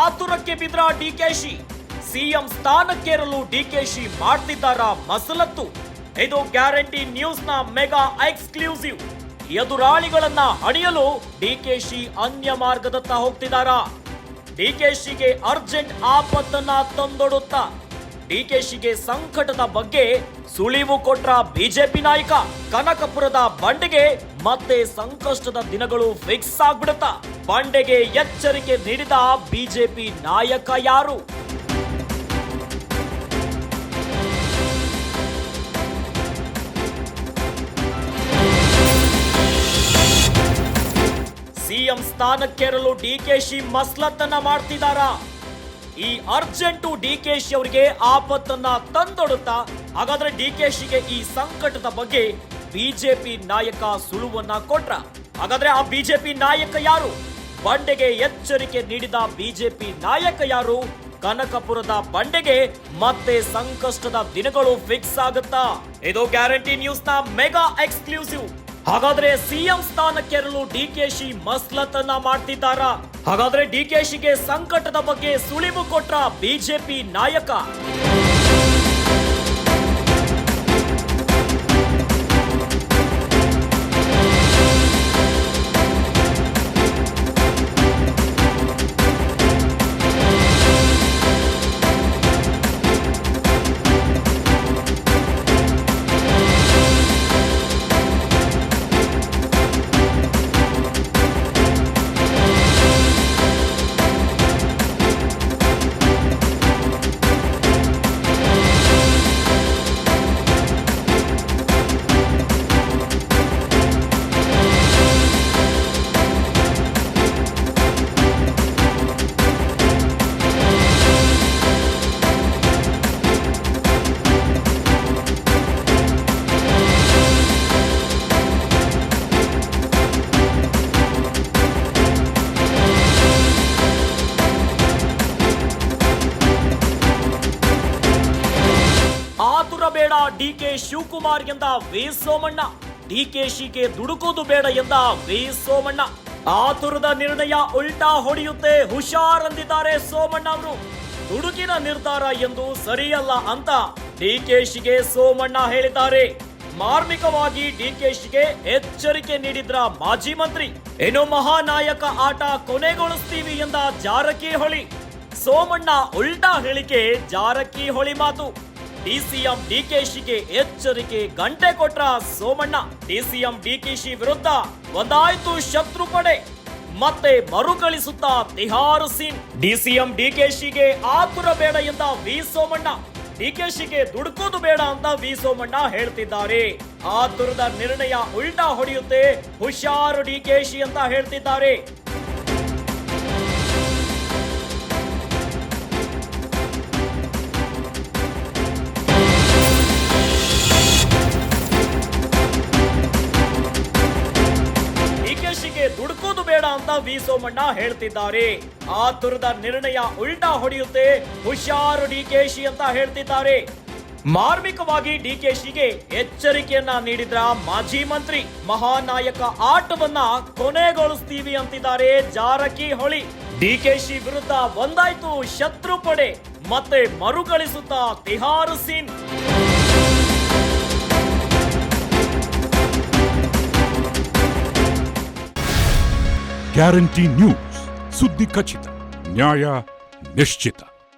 ಆತುರಕ್ಕೆ ಬಿದ್ರ ಡಿಕೆಶಿ. ಸಿಎಂ ಸ್ಥಾನಕ್ಕೇರಲು ಡಿಕೆಶಿ ಮಾಡ್ತಿದ್ದಾರ ಮಸಲತ್ತು. ಇದು guarantee ನ್ಯೂಸ್ನ mega exclusive. ಎದುರಾಳಿಗಳನ್ನ ಹಣಿಯಲು DKShi ಅನ್ಯ ಮಾರ್ಗದತ್ತ ಹೋಗ್ತಿದ್ದಾರಾ? ಡಿಕೆಶಿಗೆ ಅರ್ಜೆಂಟ್ ಆಪತ್ತನ್ನ ತಂದೊಡುತ್ತಾ ಡಿಕೆಶಿಗೆ ಸಂಕಟದ ಬಗ್ಗೆ ಸುಳಿವು ಕೊಟ್ರ ಬಿಜೆಪಿ ನಾಯಕ. ಕನಕಪುರದ ಬಂಡೆಗೆ ಮತ್ತೆ ಸಂಕಷ್ಟದ ದಿನಗಳು ಫಿಕ್ಸ್ ಆಗ್ಬಿಡುತ್ತಾ? ಬಂಡೆಗೆ ಎಚ್ಚರಿಕೆ ನೀಡಿದ ಬಿಜೆಪಿ ನಾಯಕ ಯಾರು? ಸಿಎಂ ಸ್ಥಾನಕ್ಕೇರಲು ಡಿಕೆಶಿ ಮಸ್ಲತ್ತನ್ನ ಮಾಡ್ತಿದ್ದಾರಾ? ಈ ಅರ್ಜೆಂಟು ಡಿಕೆಶಿ ಅವರಿಗೆ ಆಪತ್ತನ್ನ ತಂದೊಡುತ್ತಾ? ಹಾಗಾದ್ರೆ ಡಿಕೆಶಿಗೆ ಈ ಸಂಕಟದ ಬಗ್ಗೆ ಬಿಜೆಪಿ ನಾಯಕ ಸುಳುವನ್ನ ಕೊಟ್ರ? ಹಾಗಾದ್ರೆ ಆ ಬಿಜೆಪಿ ನಾಯಕ ಯಾರು? ಬಂಡೆಗೆ ಎಚ್ಚರಿಕೆ ನೀಡಿದ ಬಿಜೆಪಿ ನಾಯಕ ಯಾರು? ಕನಕಪುರದ ಬಂಡೆಗೆ ಮತ್ತೆ ಸಂಕಷ್ಟದ ದಿನಗಳು ಫಿಕ್ಸ್ ಆಗುತ್ತಾ? ಇದು ಗ್ಯಾರಂಟಿ ನ್ಯೂಸ್ನ ಮೆಗಾ ಎಕ್ಸ್ಕ್ಲೂಸಿವ್. ಹಾಗಾದ್ರೆ ಸಿಎಂ ಸ್ಥಾನಕ್ಕೇರಲು ಡಿಕೆಶಿ ಮಸ್ಲತ್ತನ್ನ ಮಾಡ್ತಿದ್ದಾರಾ? ಹಾಗಾದ್ರೆ ಡಿಕೆಶಿಗೆ ಸಂಕಟದ ಬಗ್ಗೆ ಸುಳಿವು ಕೊಟ್ರ ಬಿಜೆಪಿ ನಾಯಕ? ಬೇಡ ಡಿಕೆ ಶಿವಕುಮಾರ್ ಎಂದ ವಿ ಸೋಮಣ್ಣ. ಡಿಕೆಶಿಗೆ ದುಡುಕೋದು ಬೇಡ ಎಂದ ವಿ ಸೋಮಣ್ಣ. ಆತುರದ ನಿರ್ಣಯ ಉಲ್ಟಾ ಹೊಡೆಯುತ್ತೆ, ಹುಷಾರ್ ಅಂದಿದ್ದಾರೆ ಸೋಮಣ್ಣ ಅವರು. ದುಡುಕಿನ ನಿರ್ಧಾರ ಎಂದು ಸರಿಯಲ್ಲ ಅಂತ ಡಿಕೆಶಿಗೆ ಸೋಮಣ್ಣ ಹೇಳಿದ್ದಾರೆ. ಮಾರ್ಮಿಕವಾಗಿ ಡಿಕೆಶಿಗೆ ಎಚ್ಚರಿಕೆ ನೀಡಿದ್ರ ಮಾಜಿ ಮಂತ್ರಿ. ಇನ್ನು ಮಹಾನಾಯಕ ಆಟ ಕೊನೆಗೊಳಿಸ್ತೀವಿ ಎಂದ ಜಾರಕಿಹೊಳಿ. ಸೋಮಣ್ಣ ಉಲ್ಟಾ ಹೇಳಿಕೆ, ಜಾರಕಿಹೊಳಿ ಮಾತು. ಡಿಸಿಎಂ ಡಿಕೆಶಿಗೆ ಎಚ್ಚರಿಕೆ ಗಂಟೆ ಕೊಟ್ರ ಸೋಮಣ್ಣ. ಡಿಸಿಎಂ ಡಿಕೆಶಿ ವಿರುದ್ಧ ಒಂದಾಯ್ತು ಶತ್ರು ಪಡೆ, ಮತ್ತೆ ಮರುಕಳಿಸುತ್ತಾ ತಿಹಾರ್ ಸೀನ್. ಡಿಸಿಎಂ ಡಿಕೆಶಿಗೆ ಆತುರ ಬೇಡ ಎಂದ ವಿ ಸೋಮಣ್ಣ. ಡಿಕೆಶಿಗೆ ದುಡುಕೋದು ಬೇಡ ಅಂತ ವಿ ಸೋಮಣ್ಣ ಹೇಳ್ತಿದ್ದಾರೆ. ಆತುರದ ನಿರ್ಣಯ ಉಲ್ಟಾ ಹೊಡೆಯುತ್ತೆ, ಹುಷಾರು ಡಿಕೆಶಿ ಅಂತ ಹೇಳ್ತಿದ್ದಾರೆ. ದುಡುಕೋದು ಬೇಡ ಅಂತ ವಿ ಸೋಮಣ್ಣ ಹೇಳ್ತಿದ್ದಾರೆ. ಆತುರದ ನಿರ್ಣಯ ಉಲ್ಟಾ ಹೊಡೆಯುತ್ತೆ, ಹುಷಾರು ಡಿಕೆಶಿ ಅಂತ ಹೇಳ್ತಿದ್ದಾರೆ. ಮಾರ್ಮಿಕವಾಗಿ ಡಿಕೆಶಿಗೆ ಎಚ್ಚರಿಕೆಯನ್ನ ನೀಡಿದ್ರ ಮಾಜಿ ಮಂತ್ರಿ. ಮಹಾನಾಯಕ ಆಟವನ್ನ ಕೊನೆಗೊಳಿಸ್ತೀವಿ ಅಂತಿದ್ದಾರೆ ಜಾರಕಿಹೊಳಿ. ಡಿಕೆಶಿ ವಿರುದ್ಧ ಒಂದಾಯ್ತು ಶತ್ರು ಪಡೆ, ಮತ್ತೆ ಮರುಕಳಿಸುತ್ತಾ ತಿಹಾರ್ ಸೀನ್. ಗ್ಯಾರಂಟಿ ನ್ಯೂಸ್, ಸುದ್ದಿ ಖಚಿತ, ನ್ಯಾಯ ನಿಶ್ಚಿತ.